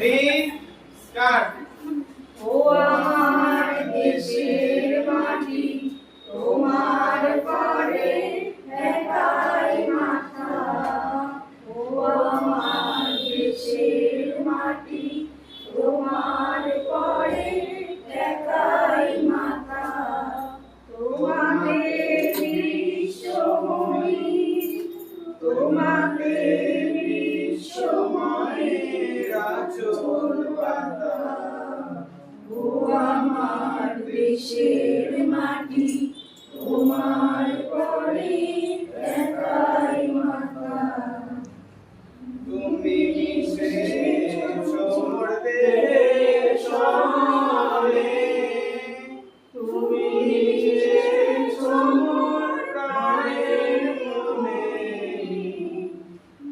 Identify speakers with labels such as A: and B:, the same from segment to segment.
A: Read, start.
B: ও আমার দেশের মাটি তোমার পরে একাই মাথা। ও আমার দেশের মাটি তোমার পরে একাই মাথা। তোমাকে বিশ্বময়ী তোমাকে বিশ্বময়ের আঁচল পাতা। ও আমার দেশের মাটি তোমার পরে একাই মাথা।
A: তুমি এসেছো মোর দেহের সনে, তুমি এসেছো মোর প্রাণের মনে।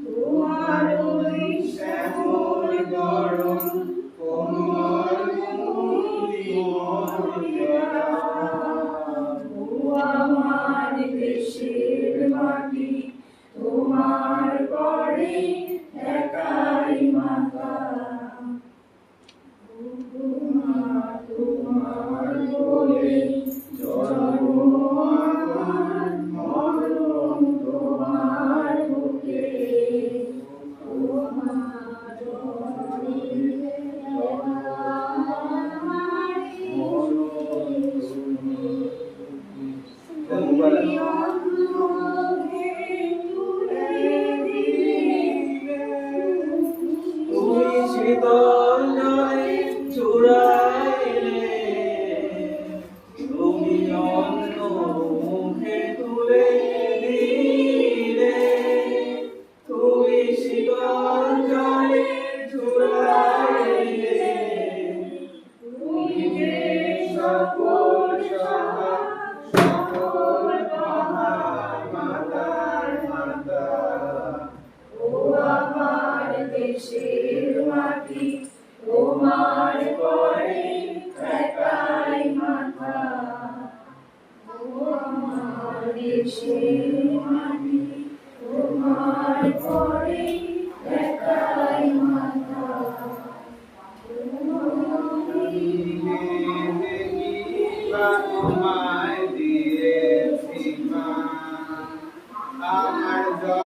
B: তোমার ওই
A: শ্যামল গরম কোমল মলিয়া।
B: ও আমার দেশের মাটি তোমার পরে একাই মাথা। তোমার বলে জন্ম আমার, মরণ তোমার বুকে। তোমার বলে তুমি অন্ধকে তুলে দিলে।
A: তুমি শীতল জলে চুড়াইলে, তুমি অন্য মুখে তুলে দিলে। তুমি শীতল জলে চুড়াইলে,
B: তুমি যে সকল সহা সকল মহান মাতার মাতা। ও আমার দেশের মাটি তোমার পরে একাই মাথা। ও আমার দেশের মাটি তোমার পরে একাই মাথা।